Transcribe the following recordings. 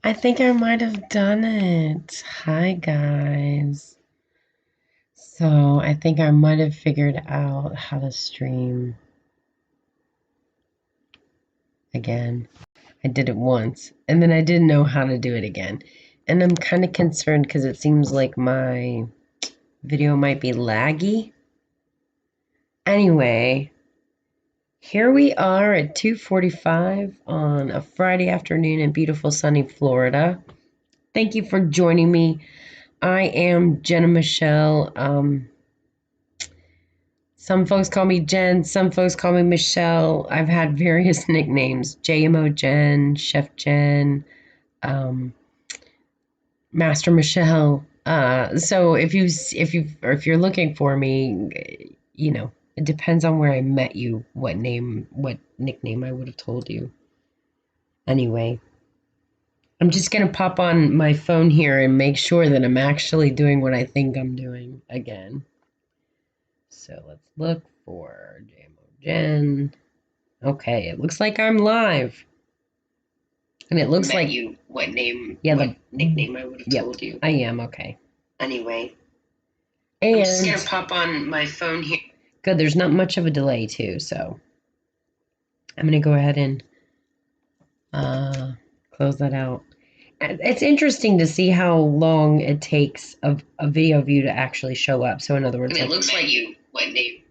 I think I might have done it. Hi, guys. So, I think I might have figured out how to stream again. I did it once, and then I didn't know how to do it again. And I'm kind of concerned because it seems like my video might be laggy. Anyway, here we are at 2:45 on a Friday afternoon in beautiful sunny Florida. Thank you for joining me. I am Jenna Michelle. Some folks call me Jen, some folks call me Michelle. I've had various nicknames: JMO Jen, Chef Jen, Master Michelle. So if you're looking for me, it depends on where I met you, what nickname I would have told you. Anyway, I'm just gonna pop on my phone here and make sure that I'm actually doing what I think I'm doing again. So let's look for JMO Jen. Okay, it looks like I'm live. And it looks like you what name, yeah, what nickname I would have told you. I am, okay. Anyway, And I'm just gonna pop on my phone here. Good, there's not much of a delay too, so I'm gonna go ahead and close that out. It's interesting to see how long it takes a video view to actually show up. So in other words, And it looks like you what name.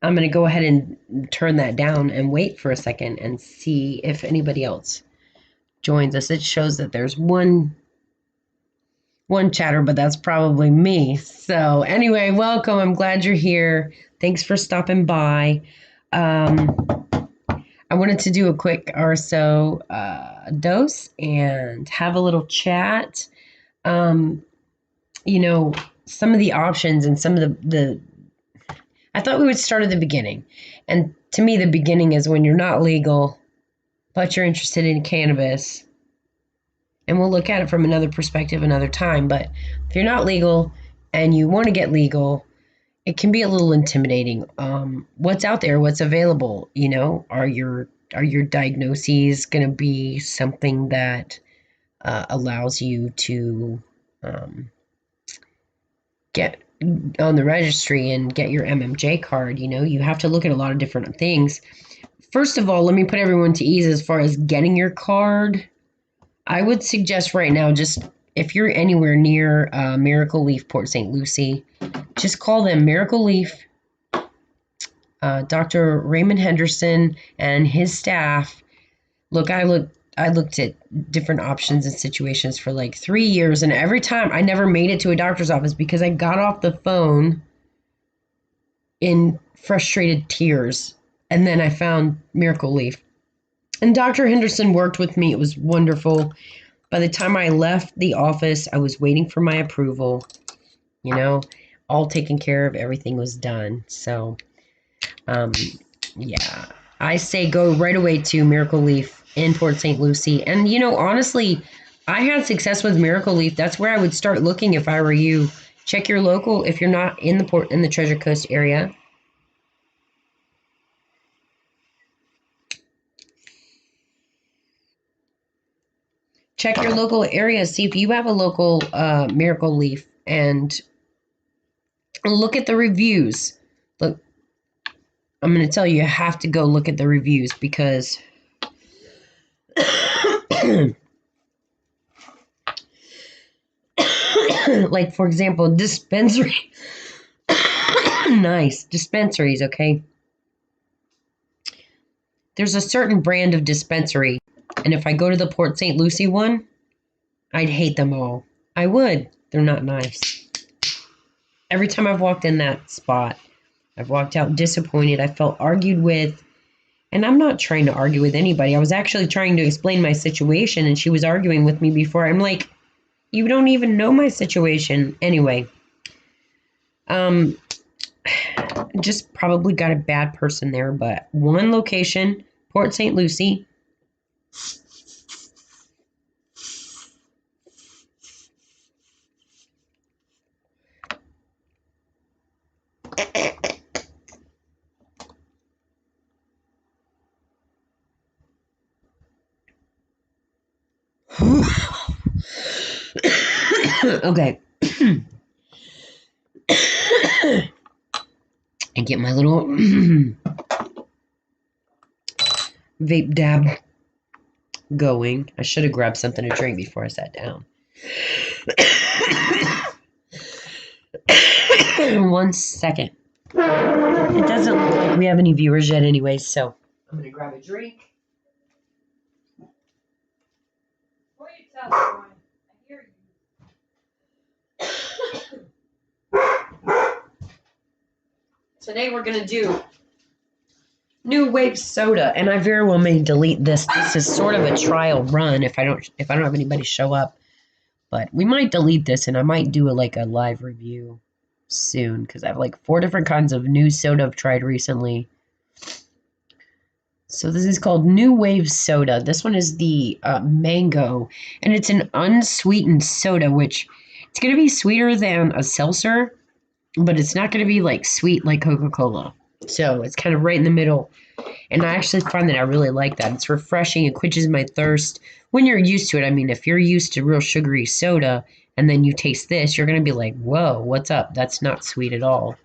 I'm going to go ahead and turn that down and wait for a second and see if anybody else joins us. It shows that there's one chatter, but that's probably me. So anyway, welcome. I'm glad you're here. Thanks for stopping by. I wanted to do a quick or so dose and have a little chat. Some of the options and some of the I thought we would start at the beginning. And to me, the beginning is when you're not legal, but you're interested in cannabis. And we'll look at it from another perspective another time. But if you're not legal and you want to get legal, it can be a little intimidating. What's out there? What's available? Are your diagnoses going to be something that allows you to get on the registry and get your MMJ card? You have to look at a lot of different things. First of all, let me put everyone to ease as far as getting your card. I would suggest right now, just if you're anywhere near Miracle Leaf, Port St. Lucie, just call them Miracle Leaf. Dr. Raymond Henderson and his staff. Look, I looked at different options and situations for like 3 years, and every time I never made it to a doctor's office because I got off the phone in frustrated tears, and then I found Miracle Leaf. And Dr. Henderson worked with me. It was wonderful. By the time I left the office, I was waiting for my approval, all taken care of. Everything was done. So, yeah, I say go right away to Miracle Leaf in Port St. Lucie. And, honestly, I had success with Miracle Leaf. That's where I would start looking if I were you. Check your local if you're not in the Treasure Coast area. Check your local area. See if you have a local Miracle Leaf and look at the reviews. Look, I'm going to tell you have to go look at the reviews because like, for example, dispensary. Nice. Dispensaries, okay? There's a certain brand of dispensary, and if I go to the Port St. Lucie one, I'd hate them all. I would. They're not nice. Every time I've walked in that spot, I've walked out disappointed. I felt argued with, and I'm not trying to argue with anybody. I was actually trying to explain my situation, and she was arguing with me before. I'm like, you don't even know my situation. Anyway, just probably got a bad person there, but one location, Port St. Lucie. Okay. And get my little vape dab going. I should have grabbed something to drink before I sat down. 1 second. It doesn't look like we have any viewers yet anyway, so I'm going to grab a drink. What you tell everyone? I hear you. Today we're going to do New Wave Soda, and I very well may delete this. This is sort of a trial run if I don't have anybody show up. But we might delete this, and I might do a live review soon, because I have like 4 different kinds of new soda I've tried recently. So this is called New Wave Soda. This one is the mango, and it's an unsweetened soda, which it's going to be sweeter than a seltzer, but it's not going to be like sweet like Coca-Cola. So it's kind of right in the middle, and I actually find that I really like that. It's refreshing. It quenches my thirst. When you're used to it, I mean, if you're used to real sugary soda, and then you taste this, you're going to be like, whoa, what's up? That's not sweet at all,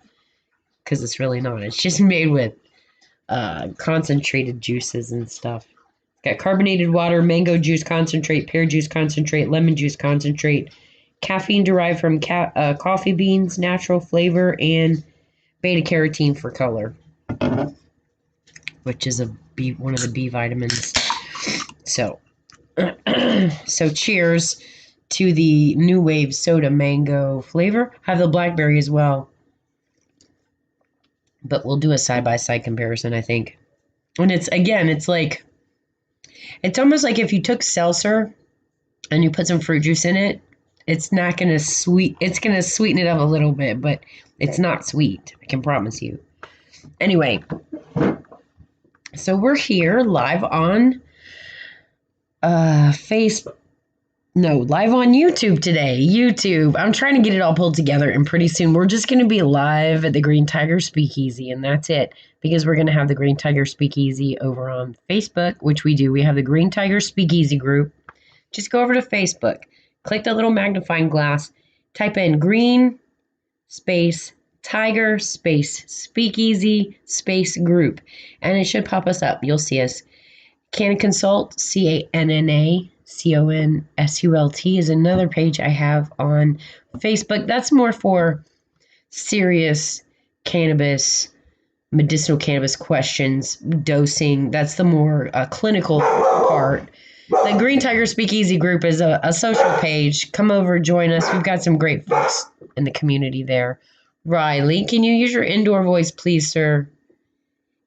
because it's really not. It's just made with concentrated juices and stuff. Got carbonated water, mango juice concentrate, pear juice concentrate, lemon juice concentrate, caffeine derived from coffee beans, natural flavor, and beta-carotene for color, which is one of the B vitamins. So, so cheers to the New Wave Soda mango flavor. I have the blackberry as well, but we'll do a side-by-side comparison, I think. And it's almost like if you took seltzer and you put some fruit juice in it, it's going to sweeten it up a little bit, but it's not sweet, I can promise you. Anyway, so we're here live on live on YouTube today. YouTube. I'm trying to get it all pulled together, and pretty soon we're just going to be live at the Green Tiger Speakeasy, and that's it, because we're going to have the Green Tiger Speakeasy over on Facebook, which we do. We have the Green Tiger Speakeasy group. Just go over to Facebook, click the little magnifying glass, type in Green space Tiger space Speakeasy space group, and it should pop us up. You'll see us. Canna Consult, CANNACONSULT is another page I have on Facebook. That's more for serious cannabis, medicinal cannabis questions, dosing. That's the more clinical part. The Green Tiger Speakeasy group is a social page. Come over, join us. We've got some great folks in the community there. Riley, can you use your indoor voice, please, sir?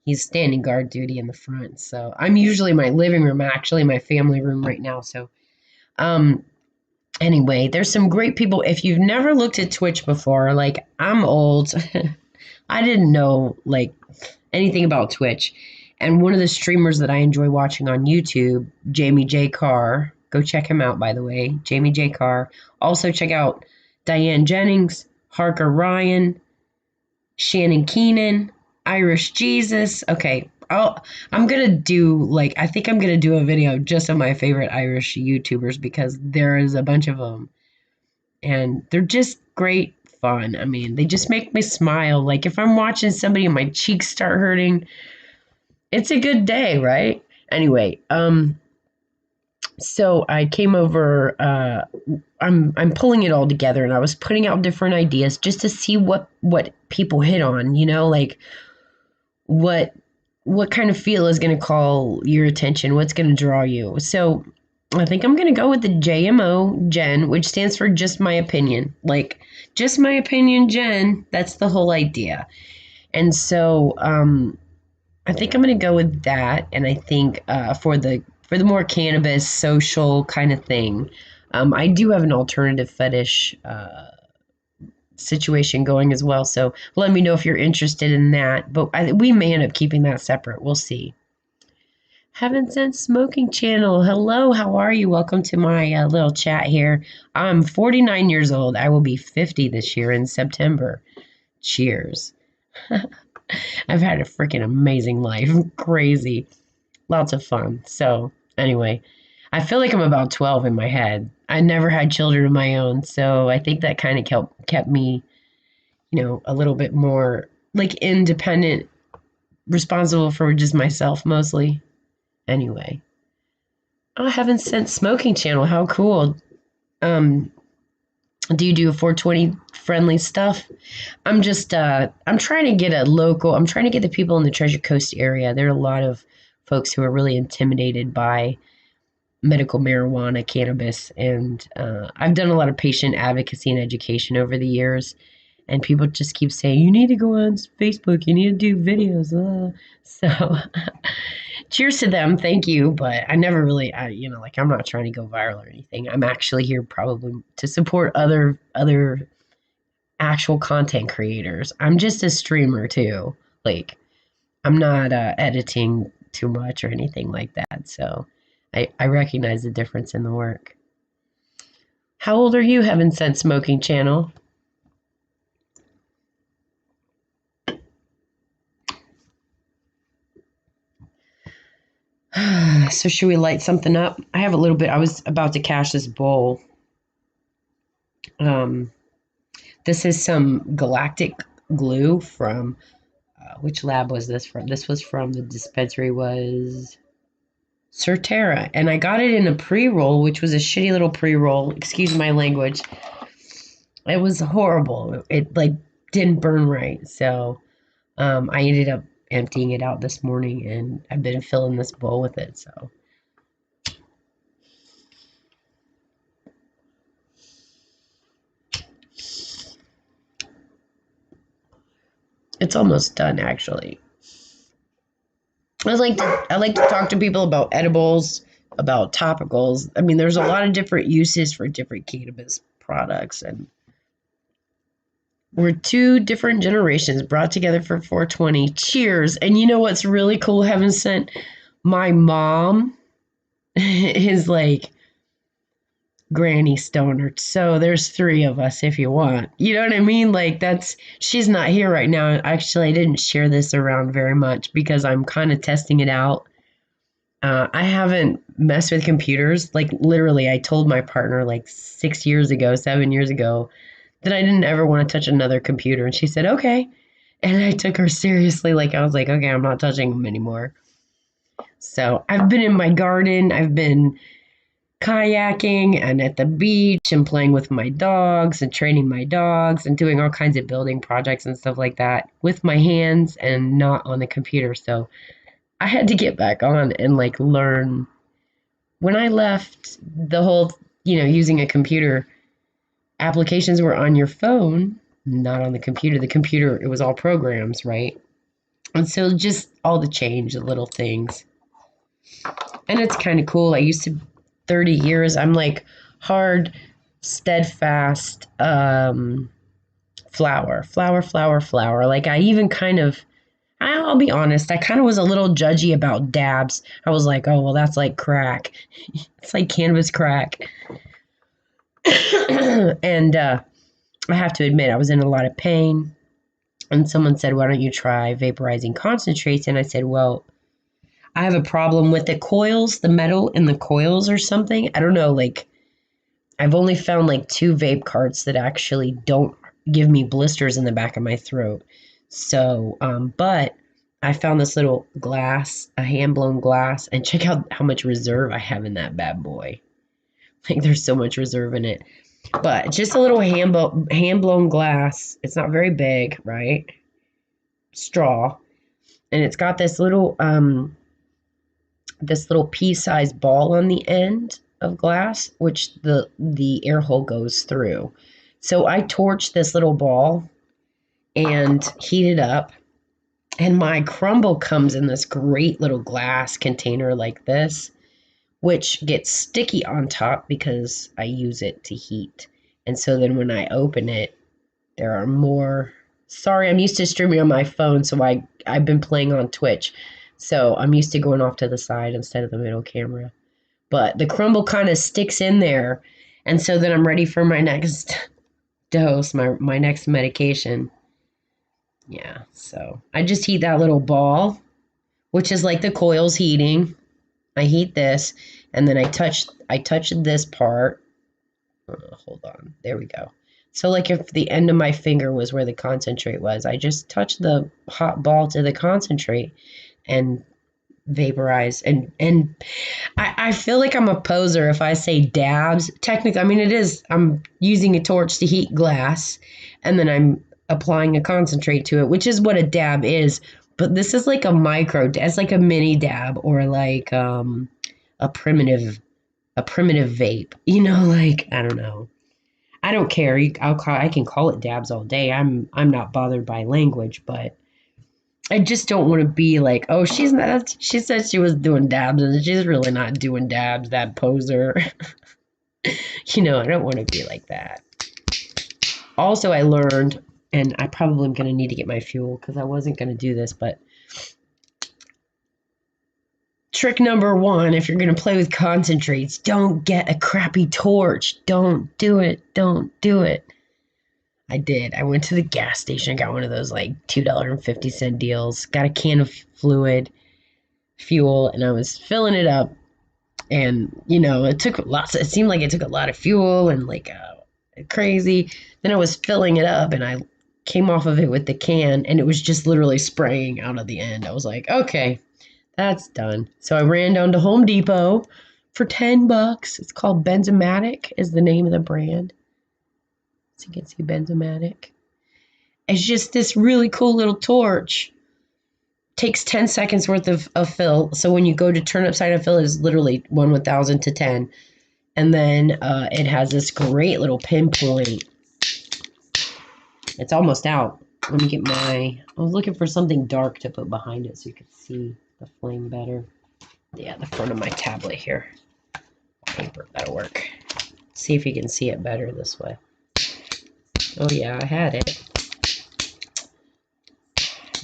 He's standing guard duty in the front. So I'm usually in my living room, actually my family room right now. So anyway, there's some great people. If you've never looked at Twitch before, like, I'm old. I didn't know anything about Twitch. And one of the streamers that I enjoy watching on YouTube, Jamie J. Carr, go check him out, by the way, Jamie J. Carr. Also check out Diane Jennings, Harker Ryan, Shannon Keenan, Irish Jesus. Okay, I'm gonna do I think I'm gonna do a video just on my favorite Irish YouTubers, because there is a bunch of them, and they're just great fun. I mean, they just make me smile. Like, if I'm watching somebody and my cheeks start hurting, it's a good day, right? Anyway, so I came over. I'm pulling it all together, and I was putting out different ideas just to see what people hit on. What kind of feel is going to call your attention? What's going to draw you? So I think I'm going to go with the JMO Jen, which stands for just my opinion. Like, just my opinion, Jen. That's the whole idea. And so I think I'm going to go with that. And I think for the more cannabis social kind of thing, I do have an alternative fetish situation going as well. So let me know if you're interested in that. But we may end up keeping that separate. We'll see. Heaven Sent Smoking Channel. Hello, how are you? Welcome to my little chat here. I'm 49 years old. I will be 50 this year in September. Cheers. I've had a freaking amazing life. Crazy. Lots of fun. So anyway, I feel like I'm about 12 in my head. I never had children of my own, so I think that kind of kept me, a little bit more like independent, responsible for just myself mostly. Anyway, oh, Heaven Sent Smoking Channel, how cool. Um, do you do a 420 friendly stuff? I'm trying to get I'm trying to get the people in the Treasure Coast area. There are a lot of folks who are really intimidated by medical marijuana, cannabis, and I've done a lot of patient advocacy and education over the years. And people just keep saying, you need to go on Facebook, you need to do videos. So, cheers to them, thank you. But I never really, I'm not trying to go viral or anything. I'm actually here probably to support other actual content creators. I'm just a streamer too. Like, I'm not editing too much or anything like that. So I recognize the difference in the work. How old are you, Heaven Sent Smoking Channel? So should we light something up? I have a little bit. I was about to cache this bowl. This is some galactic glue from which lab was this from? This was from the dispensary was Certera, and I got it in a pre-roll, which was a shitty little pre-roll. Excuse my language. It was horrible. It like didn't burn right, so I ended up emptying it out this morning, and I've been filling this bowl with it. So. It's almost done, actually. I like to talk to people about edibles, about topicals. I mean, there's a lot of different uses for different cannabis products, and we're two different generations brought together for 420. Cheers! And you know what's really cool? Heaven Sent, my mom is like granny stoner, so there's three of us if you want, you know what I mean? Like, she's not here right now. Actually, I didn't share this around very much because I'm kind of testing it out. I haven't messed with computers. Like, literally, I told my partner like 7 years ago that I didn't ever want to touch another computer, and she said okay, and I took her seriously. Like, I was like, okay, I'm not touching them anymore. So I've been in my garden, I've been kayaking and at the beach and playing with my dogs and training my dogs and doing all kinds of building projects and stuff like that with my hands and not on the computer. So I had to get back on and like learn. When I left the whole, using a computer, applications were on your phone, not on the computer. The computer, it was all programs, right? And so just all the change, the little things. And it's kind of cool. I used to 30 years. I'm like hard, steadfast flower. Like I even I'll be honest, I kind of was a little judgy about dabs. I was like, oh, well, that's like crack. It's like cannabis crack. And I have to admit, I was in a lot of pain. And someone said, why don't you try vaporizing concentrates? And I said, well, I have a problem with the coils, the metal in the coils or something. I don't know, like I've only found like 2 vape carts that actually don't give me blisters in the back of my throat. So, but I found this little glass, a hand-blown glass, and check out how much reserve I have in that bad boy. Like there's so much reserve in it. But just a little hand-blown glass. It's not very big, right? Straw. And it's got this little pea-sized ball on the end of glass, which the air hole goes through. So I torched this little ball and heat it up, and my crumble comes in this great little glass container like this, which gets sticky on top because I use it to heat. And so then when I open it, there are more. Sorry, I'm used to streaming on my phone, so I've been playing on Twitch. So I'm used to going off to the side instead of the middle camera. But the crumble kind of sticks in there. And so then I'm ready for my next dose, my next medication. So I just heat that little ball, which is like the coils heating. I heat this, and then I touch this part. Hold on. There we go. So like if the end of my finger was where the concentrate was, I just touch the hot ball to the concentrate and vaporize. And I feel like I'm a poser if I say dabs. Technically, I mean, it is, I'm using a torch to heat glass, and then I'm applying a concentrate to it, which is what a dab is. But this is like a micro, it's like a mini dab, or like a primitive vape. You know, like, I don't know. I don't care. I can call it dabs all day. I'm not bothered by language, but I just don't want to be like, oh, she's not. She said she was doing dabs, and she's really not doing dabs. That poser. You know, I don't want to be like that. Also, I learned, and I probably am going to need to get my fuel because I wasn't going to do this, but trick number 1, if you're going to play with concentrates, don't get a crappy torch. Don't do it. Don't do it. I did. I went to the gas station. I got one of those like $2.50 deals. Got a can of fuel, and I was filling it up. And, you know, it seemed like it took a lot of fuel and like crazy. Then I was filling it up, and I came off of it with the can, and it was just literally spraying out of the end. I was like, okay, that's done. So I ran down to Home Depot for $10. It's called Benzomatic is the name of the brand. So you can see Benzomatic. It's just this really cool little torch. Takes 10 seconds worth of fill. So when you go to turn upside down fill, it's literally 1/1000 to 10. And then it has this great little pinpoint. It's almost out. Let me get I was looking for something dark to put behind it so you could see the flame better. Yeah, the front of my tablet here. Paper, that'll work. See if you can see it better this way. Oh yeah, I had it.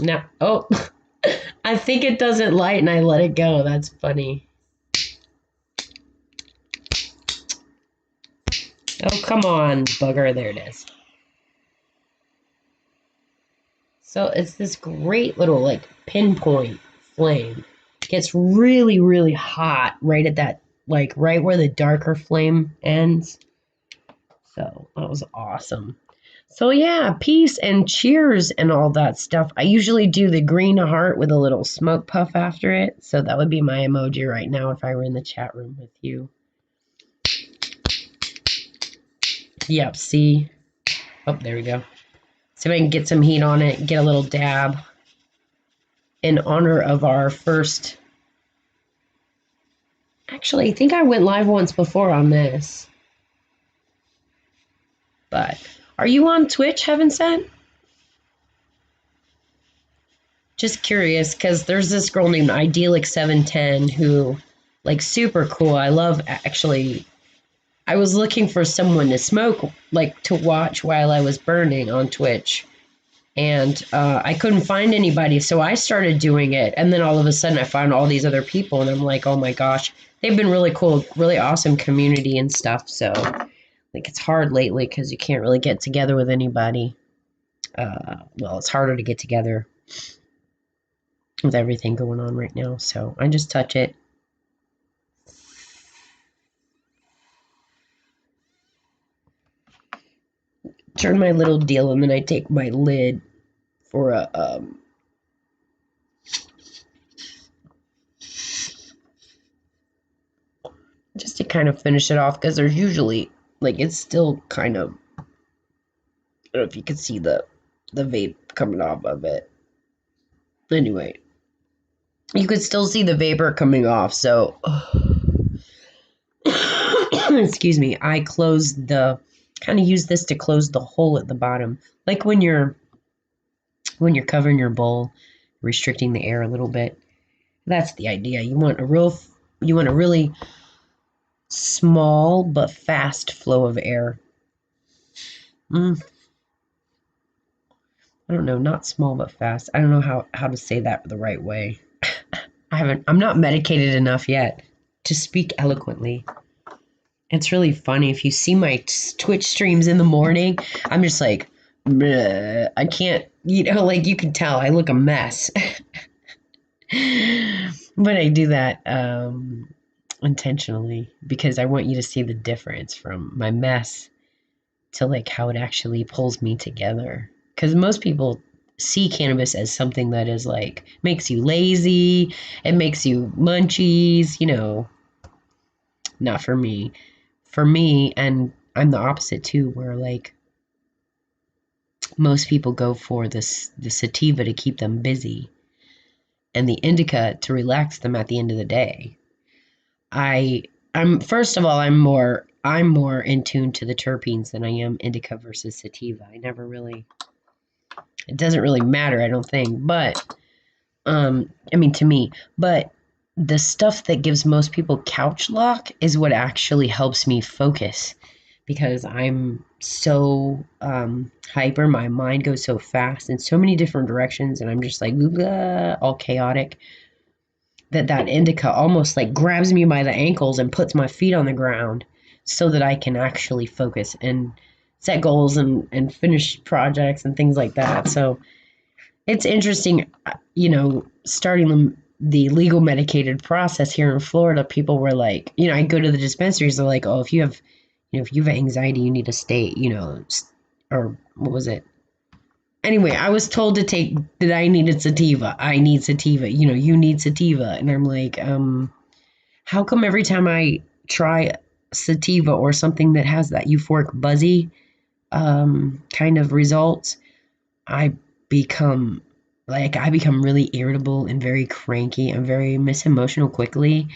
Now, oh, I think it doesn't light and I let it go. That's funny. Oh, come on, bugger. There it is. So it's this great little like pinpoint flame. It gets really, really hot right at that, like right where the darker flame ends. So that was awesome. So yeah, peace and cheers and all that stuff. I usually do the green heart with a little smoke puff after it. So that would be my emoji right now if I were in the chat room with you. Yep, see? Oh, there we go. See if I can get some heat on it, get a little dab in honor of our first. Actually, I think I went live once before on this. But are you on Twitch, Heaven Sent? Just curious, because there's this girl named Idyllic710 who, like, super cool. I love, actually, I was looking for someone to smoke, like, to watch while I was burning on Twitch. And I couldn't find anybody, so I started doing it. And then all of a sudden I found all these other people, and I'm like, oh my gosh, they've been really cool, really awesome community and stuff. So, like, it's hard lately because you can't really get together with anybody. Well, it's harder to get together with everything going on right now. So I just touch it. Turn my little deal, and then I take my lid for a just to kind of finish it off, because there's usually, like, it's still kind of, I don't know if you can see the vape coming off of it. Anyway, you could still see the vapor coming off, so excuse me, I kind of use this to close the hole at the bottom, like when you're covering your bowl, restricting the air a little bit. That's the idea. You want a really small but fast flow of air. I don't know, not small but fast. I don't know how to say that the right way. I'm not medicated enough yet to speak eloquently. It's really funny. If you see my Twitch streams in the morning, I'm just like, bleh. I can't, like, you can tell I look a mess. But I do that intentionally because I want you to see the difference from my mess to like how it actually pulls me together. Because most people see cannabis as something that is like makes you lazy, it makes you munchies, not for me. For me, and I'm the opposite too, where like most people go for the sativa to keep them busy and the indica to relax them at the end of the day. I'm first of all, I'm more in tune to the terpenes than I am indica versus sativa. It doesn't really matter, I don't think. But I mean to me, but the stuff that gives most people couch lock is what actually helps me focus because I'm so hyper. My mind goes so fast in so many different directions, and I'm just like blah, all chaotic. That indica almost like grabs me by the ankles and puts my feet on the ground so that I can actually focus and set goals and finish projects and things like that. So it's interesting, starting the legal medicated process here in Florida. People were like, I go to the dispensaries. They're like, oh, if you have anxiety, you need to stay, or what was it? Anyway, I was told to take that I needed sativa. I need sativa. You need sativa, and I'm like, how come every time I try sativa or something that has that euphoric buzzy kind of results, I become I become really irritable and very cranky. I'm very miss emotional quickly.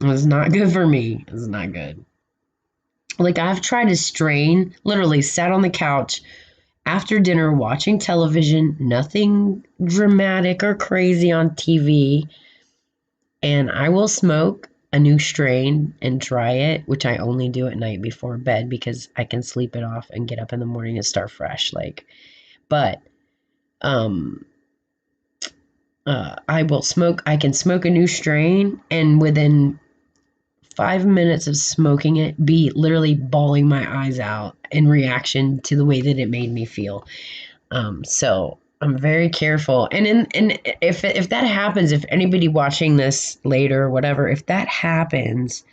It's not good for me. It's not good. Like I've tried to strain, literally sat on the couch after dinner watching television, nothing dramatic or crazy on TV, and I will smoke a new strain and try it, which I only do at night before bed because I can sleep it off and get up in the morning and start fresh. But um I can smoke a new strain and within 5 minutes of smoking it be literally bawling my eyes out in reaction to the way that it made me feel. So I'm very careful. And if that happens, if anybody watching this later or whatever, if that happens,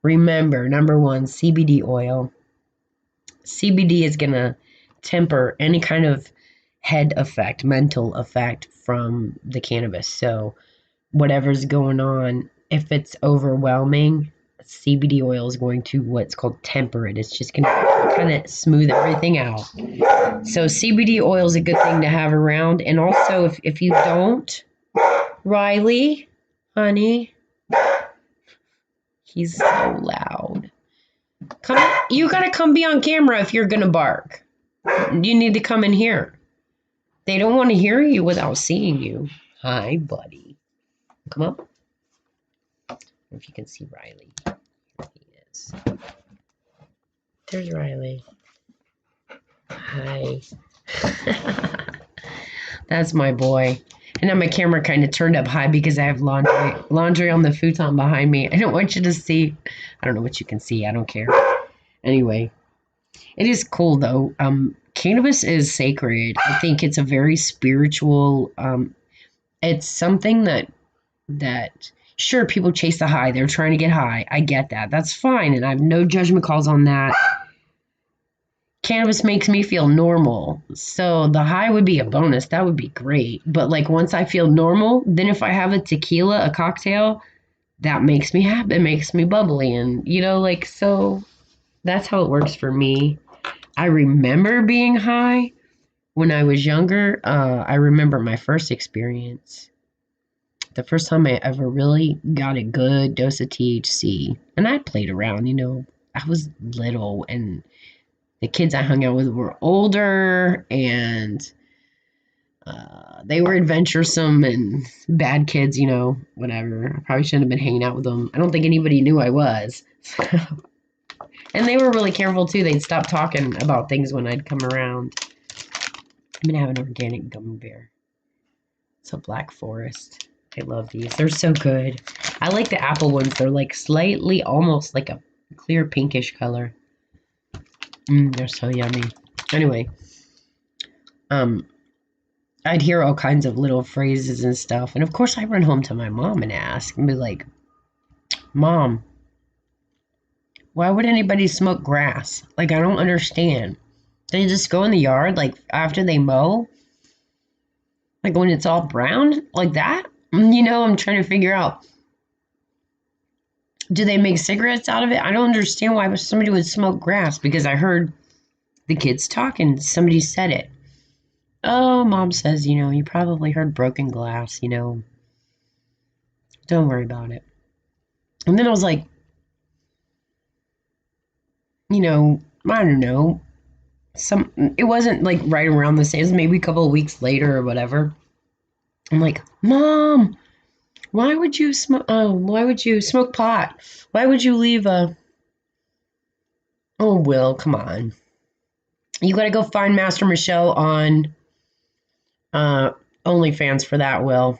remember, number one, CBD oil. CBD is gonna temper any kind of head effect, mental effect from the cannabis. So whatever's going on, if it's overwhelming, CBD oil is going to what's called temper it. It's just going to kind of smooth everything out. So CBD oil is a good thing to have around. And also, if you don't, Riley, honey, he's so loud. You got to come be on camera if you're going to bark. You need to come in here. They don't want to hear you without seeing you. Hi, buddy. Come up. If you can see Riley. Here he is. There's Riley. Hi. That's my boy. And now my camera kind of turned up high because I have laundry on the futon behind me. I don't want you to see. I don't know what you can see. I don't care. Anyway, it is cool though. Cannabis is sacred. I think it's a very spiritual. It's something that sure people chase the high. They're trying to get high. I get that. That's fine, and I have no judgment calls on that. Cannabis makes me feel normal. So the high would be a bonus. That would be great. But like once I feel normal, then if I have a tequila, a cocktail, that makes me happy. It makes me bubbly. And so that's how it works for me. I remember being high when I was younger. I remember my first experience. The first time I ever really got a good dose of THC. And I played around, I was little and the kids I hung out with were older and they were adventuresome and bad kids, whatever. I probably shouldn't have been hanging out with them. I don't think anybody knew I was. And they were really careful too. They'd stop talking about things when I'd come around. I'm going to have an organic gummy bear. It's a Black Forest. I love these. They're so good. I like the apple ones. They're like slightly almost like a clear pinkish color. They're so yummy. Anyway, I'd hear all kinds of little phrases and stuff. And of course, I run home to my mom and ask and be like, Mom, why would anybody smoke grass? Like, I don't understand. They just go in the yard, like, after they mow? Like, when it's all brown? Like that? You know, I'm trying to figure out, do they make cigarettes out of it? I don't understand why somebody would smoke grass, because I heard the kids talking. Somebody said it. Oh, Mom says, you probably heard broken glass, Don't worry about it. And then I was like, I don't know. It wasn't like right around the same, it was maybe a couple of weeks later or whatever. I'm like, Mom, why would you smoke? Why would you smoke pot? Why would you leave a? Oh, Will, come on. You got to go find Master Michelle on OnlyFans for that, Will.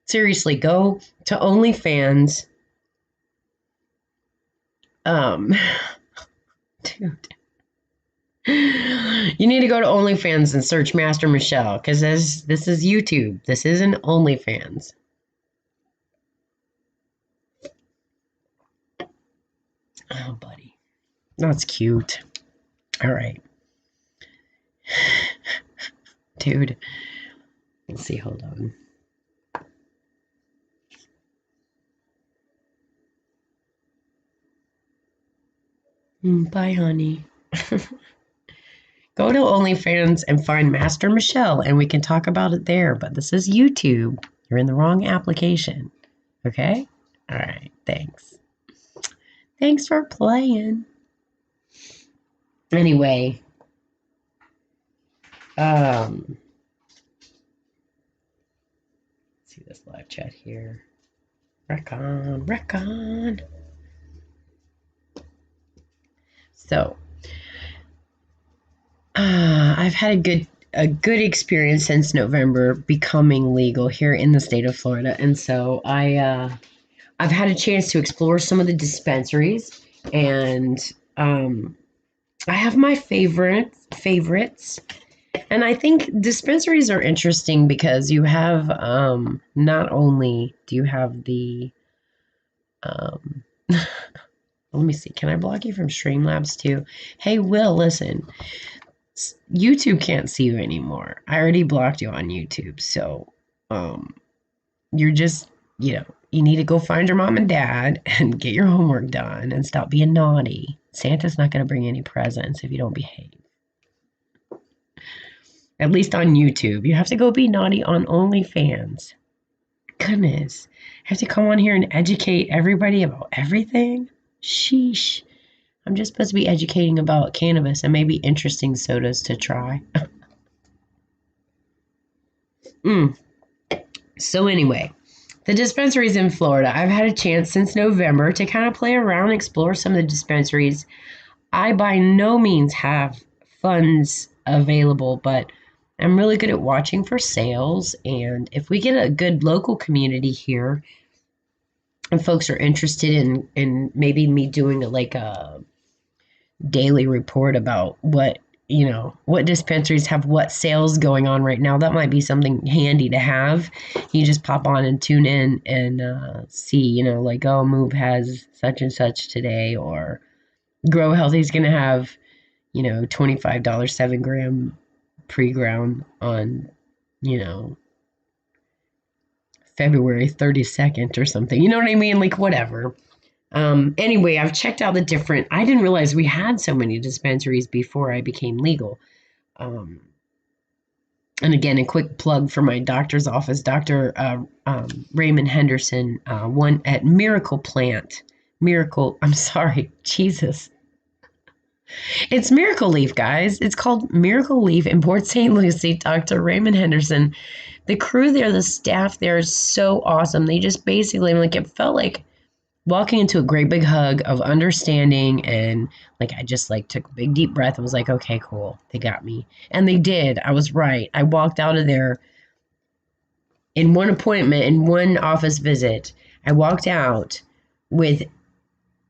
Seriously, go to OnlyFans. Dude. You need to go to OnlyFans and search Master Michelle, because this is YouTube. This isn't OnlyFans. Oh, buddy. That's cute. All right. Dude. Let's see. Hold on. Bye, honey. Go to OnlyFans and find Master Michelle, and we can talk about it there. But this is YouTube. You're in the wrong application. Okay? All right. Thanks. Thanks for playing. Anyway. See this live chat here. Recon. So, I've had a good experience since November becoming legal here in the state of Florida, and so I've had a chance to explore some of the dispensaries, and I have my favorites. And I think dispensaries are interesting because you have not only do you have the let me see, can I block you from Streamlabs too? Hey, Will, listen. YouTube can't see you anymore. I already blocked you on YouTube, so you're just, you need to go find your mom and dad and get your homework done and stop being naughty. Santa's not going to bring any presents if you don't behave. At least on YouTube. You have to go be naughty on OnlyFans. Goodness. I have to come on here and educate everybody about everything? Sheesh. I'm just supposed to be educating about cannabis and maybe interesting sodas to try. So anyway, the dispensaries in Florida. I've had a chance since November to kind of play around, explore some of the dispensaries. I by no means have funds available, but I'm really good at watching for sales. And if we get a good local community here and folks are interested in maybe me doing a daily report about what dispensaries have what sales going on right now, that might be something handy to have. You just pop on and tune in and see, oh, Move has such and such today, or Grow Healthy is going to have, $25 7-gram pre-ground on, February 32nd or something. You know what I mean? Like, whatever. Anyway, I've checked out I didn't realize we had so many dispensaries before I became legal. And again, a quick plug for my doctor's office, Dr. Raymond Henderson, one at Jesus. It's Miracle Leaf, guys. It's called Miracle Leaf in Port St. Lucie. Dr. Raymond Henderson. The crew there, the staff there is so awesome. They just basically, it felt like walking into a great big hug of understanding, and I just took a big deep breath and was like, okay, cool. They got me. And they did. I was right. I walked out of there in one appointment, in one office visit. I walked out with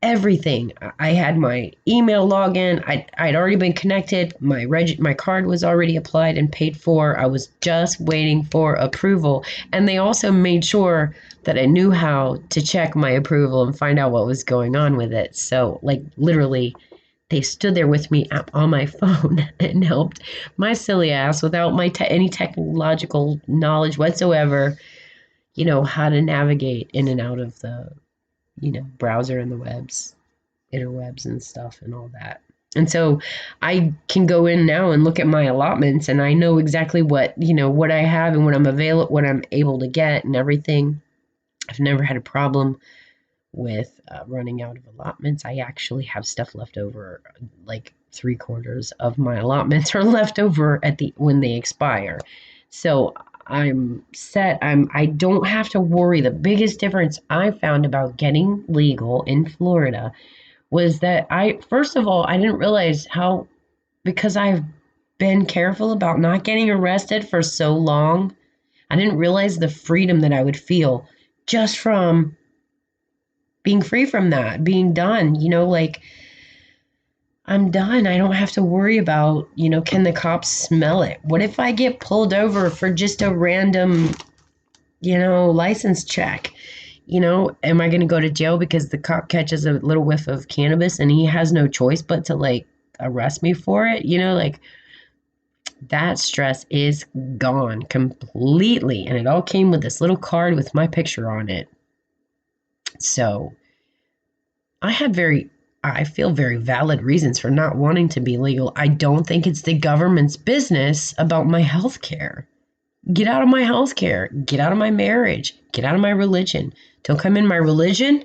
everything. I had my email login. I'd already been connected. My card was already applied and paid for. I was just waiting for approval. And they also made sure that I knew how to check my approval and find out what was going on with it. So, like, literally, they stood there with me on my phone and helped my silly ass without any technological knowledge whatsoever, how to navigate in and out of the browser and the interwebs and stuff and all that. And so I can go in now and look at my allotments, and I know exactly what I have and what I'm able to get and everything. I've never had a problem with running out of allotments. I actually have stuff left over, like 3/4 of my allotments are left over when they expire. So I'm set. I don't have to worry. The biggest difference I found about getting legal in Florida was that first of all, I didn't realize because I've been careful about not getting arrested for so long, I didn't realize the freedom that I would feel just from being free from that, being done, like I'm done. I don't have to worry about, can the cops smell it? What if I get pulled over for just a random, license check? Am I going to go to jail because the cop catches a little whiff of cannabis and he has no choice but to like arrest me for it? Like that stress is gone completely. And it all came with this little card with my picture on it. So I feel very valid reasons for not wanting to be legal. I don't think it's the government's business about my health care. Get out of my health care. Get out of my marriage. Get out of my religion. Don't come in my religion.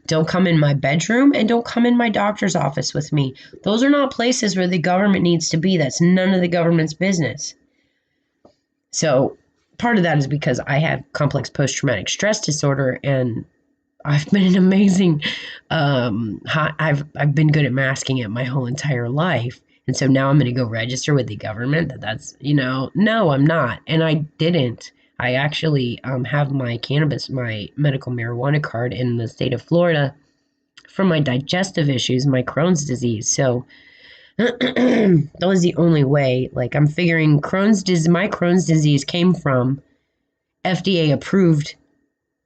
Don't come in my bedroom. And don't come in my doctor's office with me. Those are not places where the government needs to be. That's none of the government's business. So part of that is because I have complex post-traumatic stress disorder, and I've been an amazing, I've been good at masking it my whole entire life. And so now I'm going to go register with the government that's, no, I'm not. And I didn't. I actually have my medical marijuana card in the state of Florida for my digestive issues, my Crohn's disease. So that was the only way. Like I'm figuring my Crohn's disease came from FDA approved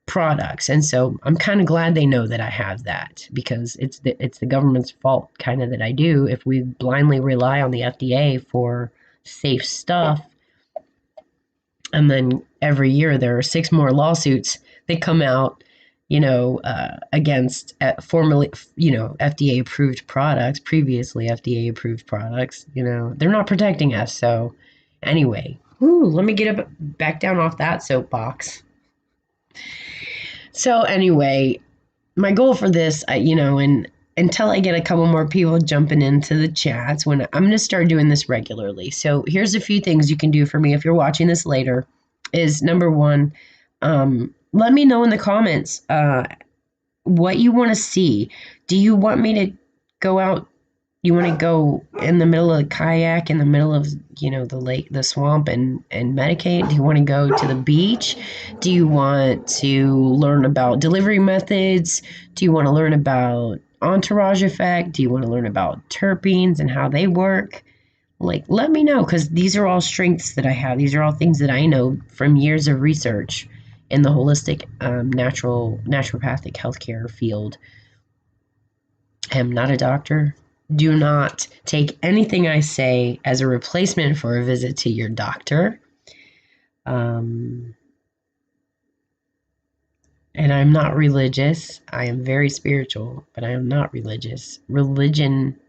products, and so I'm kind of glad they know that I have that, because it's the government's fault kind of that I do if we blindly rely on the FDA for safe stuff. And then every year there are 6 more lawsuits that come out, against formerly, FDA approved products, previously FDA approved products. They're not protecting us. So anyway, let me get back down off that soapbox. So anyway, my goal for this, and until I get a couple more people jumping into the chats, when I'm going to start doing this regularly. So here's a few things you can do for me if you're watching this later. Is number one, let me know in the comments what you want to see. Do you want me to go out? You want to go in the middle of a kayak, in the middle of, the lake, the swamp, and medicate? Do you want to go to the beach? Do you want to learn about delivery methods? Do you want to learn about entourage effect? Do you want to learn about terpenes and how they work? Like, let me know, because these are all strengths that I have. These are all things that I know from years of research in the holistic, naturopathic healthcare field. I am not a doctor. Do not take anything I say as a replacement for a visit to your doctor. And I'm not religious. I am very spiritual, but I am not religious. Religion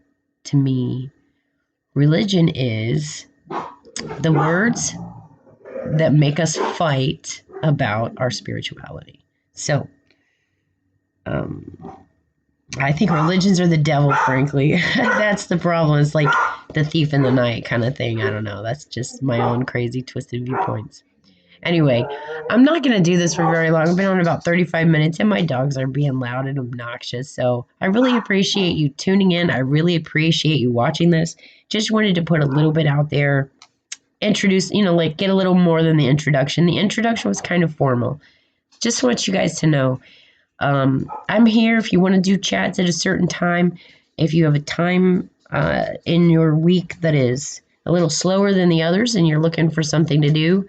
is the words that make us fight about our spirituality. So, I think religions are the devil, frankly. That's the problem. It's like the thief in the night kind of thing. I don't know. That's just my own crazy, twisted viewpoints. Anyway, I'm not going to do this for very long. I've been on about 35 minutes, and my dogs are being loud and obnoxious. So I really appreciate you tuning in. I really appreciate you watching this. Just wanted to put a little bit out there. Introduce, get a little more than the introduction. The introduction was kind of formal. Just want you guys to know I'm here if you want to do chats at a certain time. If you have a time in your week that is a little slower than the others and you're looking for something to do,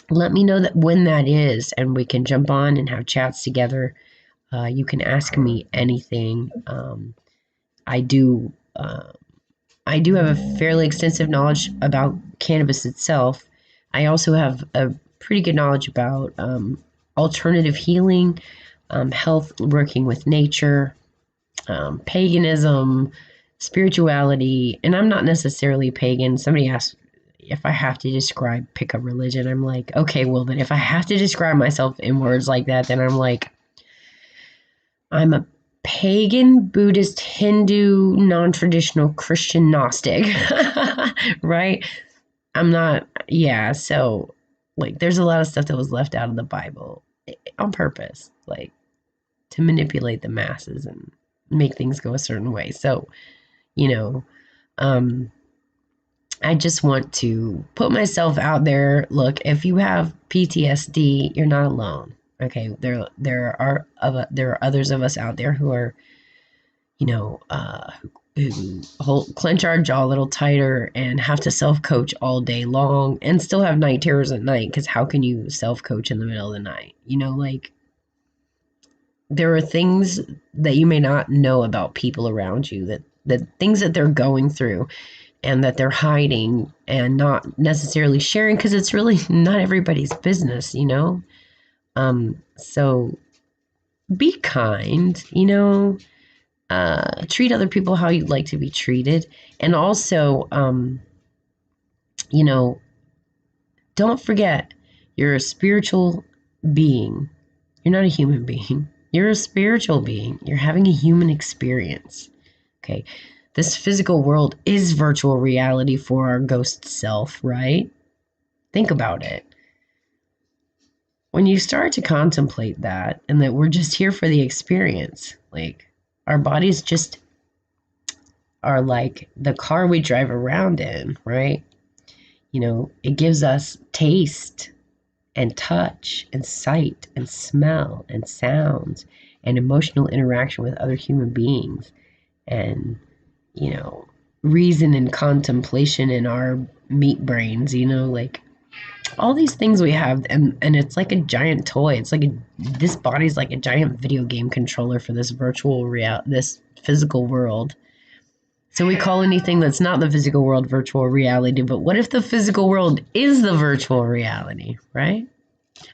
let me know that when that is, and we can jump on and have chats together. You can ask me anything. I do. I do have a fairly extensive knowledge about cannabis itself. I also have a pretty good knowledge about alternative healing, health, working with nature, paganism, spirituality, and I'm not necessarily pagan. Somebody asked if I have to pick a religion. I'm like, okay, well, then if I have to describe myself in words like that, then I'm like, I'm a pagan, Buddhist, Hindu, non-traditional Christian Gnostic, right? I'm not, yeah, so like there's a lot of stuff that was left out of the Bible on purpose, like to manipulate the masses and make things go a certain way. So, you know, um, I just want to put myself out there. Look, if you have PTSD, you're not alone. Okay, there are others of us out there who are, you know, who clench our jaw a little tighter and have to self coach all day long and still have night terrors at night. Because how can you self coach in the middle of the night? You know, like there are things that you may not know about people around you, that things that they're going through and that they're hiding and not necessarily sharing because it's really not everybody's business, you know? So be kind, you know, treat other people how you'd like to be treated. And also, you know, don't forget you're a spiritual being. You're not a human being. You're a spiritual being. You're having a human experience. Okay. This physical world is virtual reality for our ghost self, right? Think about it. When you start to contemplate that and that we're just here for the experience, like our bodies just are like the car we drive around in, right? You know, it gives us taste and touch and sight and smell and sounds and emotional interaction with other human beings and, you know, reason and contemplation in our meat brains, you know, like all these things we have, and it's like a giant toy. It's like this body's like a giant video game controller for this physical world. So we call anything that's not the physical world virtual reality, but what if the physical world is the virtual reality, right?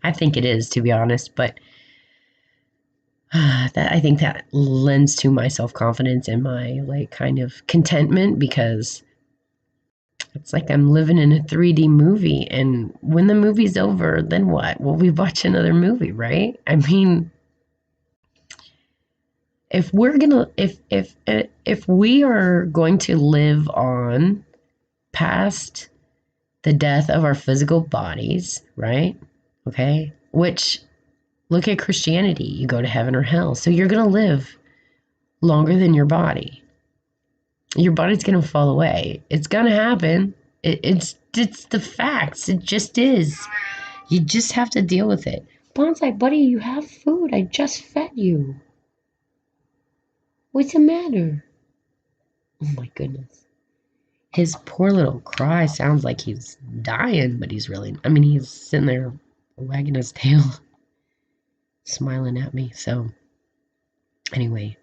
I think it is, to be honest, but I think that lends to my self-confidence and my like kind of contentment because it's like I'm living in a 3D movie, and when the movie's over, then what? Well, we watch another movie, right? I mean, if we're gonna if we are going to live on past the death of our physical bodies, right? Okay, which look at Christianity, you go to heaven or hell, so you're gonna live longer than your body. Your body's gonna fall away. It's gonna happen. It's the facts. It just is. You just have to deal with it. Bonsai, buddy, you have food. I just fed you. What's the matter? Oh my goodness. His poor little cry sounds like he's dying, but he's really, I mean, he's sitting there wagging his tail, smiling at me. So, anyway,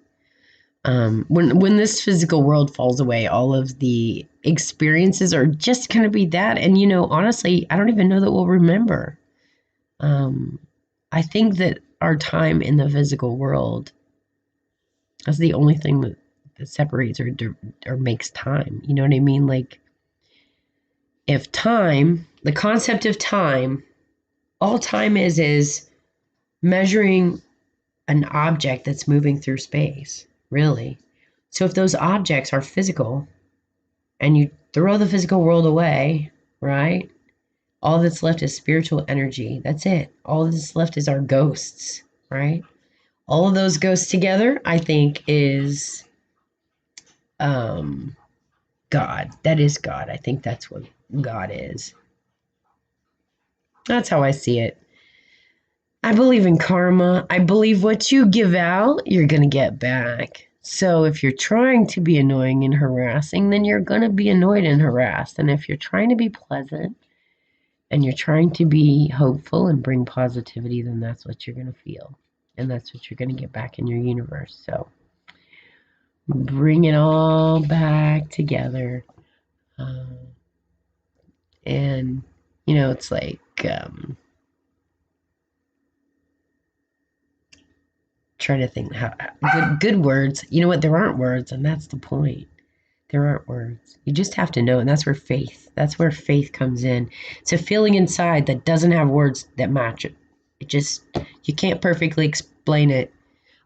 when this physical world falls away, all of the experiences are just going to be that. And, you know, honestly, I don't even know that we'll remember. I think that our time in the physical world is the only thing that separates or makes time. You know what I mean? Like, if time, the concept of time, all time is measuring an object that's moving through space, really. So if those objects are physical and you throw the physical world away, right? All that's left is spiritual energy. That's it. All that's left is our ghosts, right? All of those ghosts together, I think, is God. That is God. I think that's what God is. That's how I see it. I believe in karma. I believe what you give out, you're going to get back. So if you're trying to be annoying and harassing, then you're going to be annoyed and harassed. And if you're trying to be pleasant and you're trying to be hopeful and bring positivity, then that's what you're going to feel. And that's what you're going to get back in your universe. So bring it all back together. And, you know, it's like, trying to think how good words. You know what? There aren't words, and that's the point. There aren't words. You just have to know, and that's where faith comes in. It's a feeling inside that doesn't have words that match it. It just, you can't perfectly explain it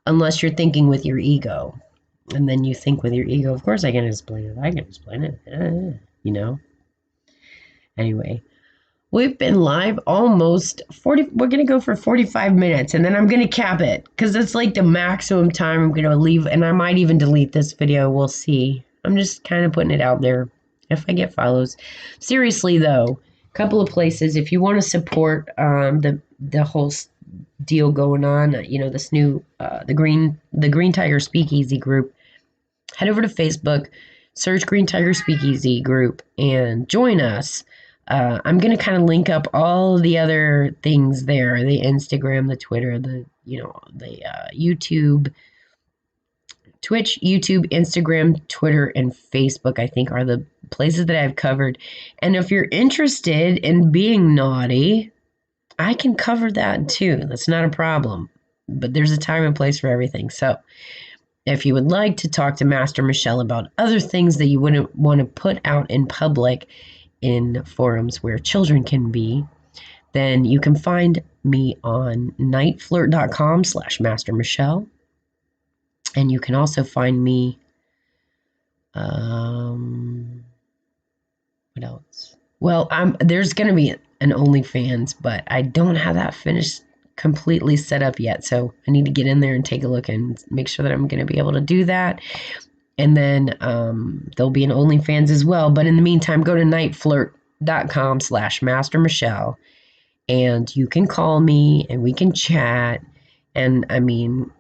unless you're thinking with your ego. And then you think with your ego, of course I can explain it. I can explain it. You know? Anyway. We've been live almost 40. We're going to go for 45 minutes and then I'm going to cap it because it's like the maximum time I'm going to leave. And I might even delete this video. We'll see. I'm just kind of putting it out there if I get follows. Seriously, though, a couple of places. If you want to support the whole deal going on, you know, this new the Green Tiger Speakeasy group, head over to Facebook, search Green Tiger Speakeasy group, and join us. I'm going to kind of link up all the other things there, the Instagram, the Twitter, the YouTube, Twitch, YouTube, Instagram, Twitter, and Facebook, I think are the places that I've covered. And if you're interested in being naughty, I can cover that too. That's not a problem. But there's a time and place for everything. So if you would like to talk to Master Michelle about other things that you wouldn't want to put out in public, in forums where children can be, then you can find me on nightflirt.com/Master Michelle. And you can also find me, what else? Well, there's going to be an OnlyFans, but I don't have that finished completely set up yet. So I need to get in there and take a look and make sure that I'm going to be able to do that. And then there'll be an OnlyFans as well. But in the meantime, go to nightflirt.com/Master Michelle. And you can call me and we can chat. And I mean,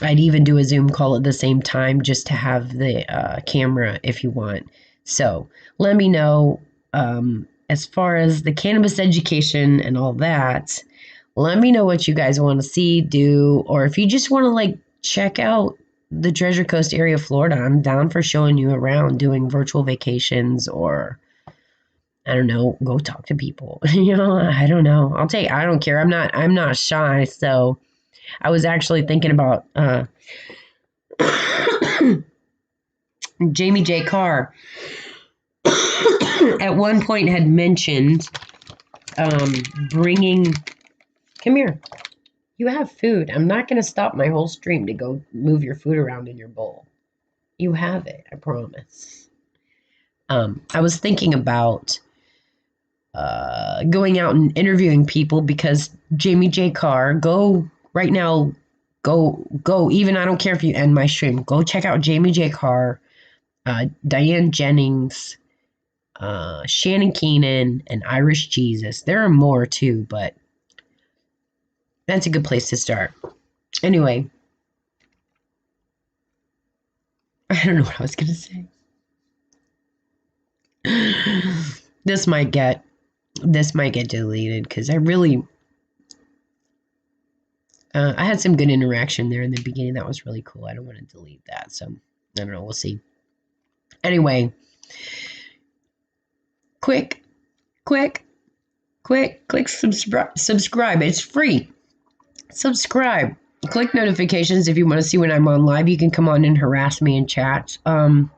I'd even do a Zoom call at the same time just to have the camera if you want. So let me know as far as the cannabis education and all that. Let me know what you guys want to see, do, or if you just want to like check out the Treasure Coast area of Florida, I'm down for showing you around, doing virtual vacations, or I don't know, go talk to people. You know, I don't know. I don't care. I'm not shy. So I was actually thinking about Jamie J. Carr at one point had mentioned bringing, come here. You have food. I'm not going to stop my whole stream to go move your food around in your bowl. You have it, I promise. I was thinking about going out and interviewing people because Jamie J. Carr, go right now, go. Even I don't care if you end my stream. Go check out Jamie J. Carr, Diane Jennings, Shannon Keenan, and Irish Jesus. There are more too, but that's a good place to start. Anyway, I don't know what I was going to say. This might get deleted because I really, I had some good interaction there in the beginning. That was really cool. I don't want to delete that. So I don't know. We'll see. Anyway, click subscribe. It's free. Subscribe. Click notifications if you want to see when I'm on live. You can come on and harass me in chat. I'm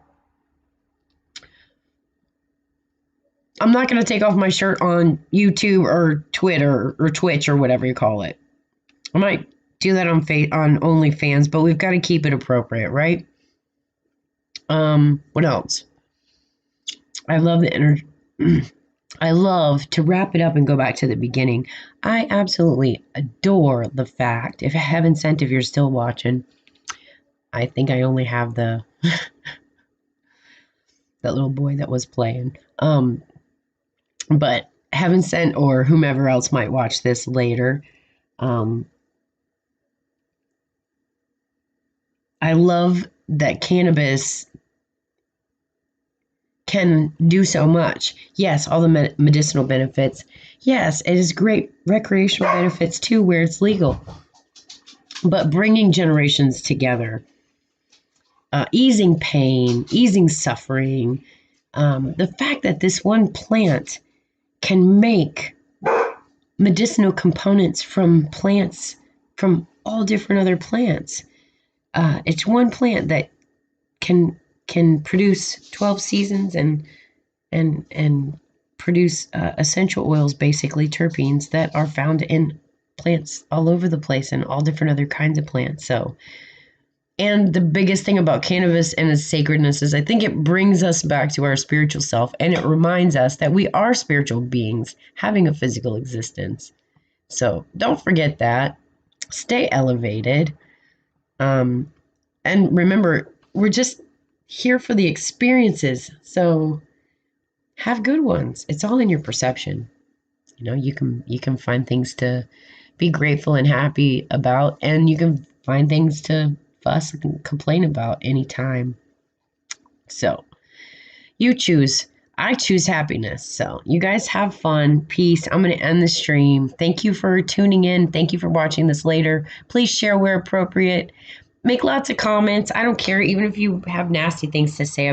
not going to take off my shirt on YouTube or Twitter or Twitch or whatever you call it. I might do that on OnlyFans, but we've got to keep it appropriate, right? What else? I love the energy. I love to wrap it up and go back to the beginning. I absolutely adore the fact, if heaven sent, if you're still watching, I think I only have the that little boy that was playing. But heaven sent or whomever else might watch this later, Um, I love that cannabis can do so much. Yes, all the medicinal benefits. Yes, it has great recreational benefits too, where it's legal. But bringing generations together, easing pain, easing suffering, the fact that this one plant can make medicinal components from plants, from all different other plants. It's one plant that can produce 12 seasons and produce essential oils, basically terpenes that are found in plants all over the place and all different other kinds of plants. So, and the biggest thing about cannabis and its sacredness is I think it brings us back to our spiritual self, and it reminds us that we are spiritual beings having a physical existence. So don't forget that. Stay elevated. And remember, we're just here for the experiences. So have good ones. It's all in your perception. You can find things to be grateful and happy about, and you can find things to fuss and complain about anytime. So you choose. I choose happiness. So you guys have fun. Peace. I'm going to end the stream. Thank you for tuning in. Thank you for watching this later. Please share where appropriate. Make lots of comments. I don't care, even if you have nasty things to say about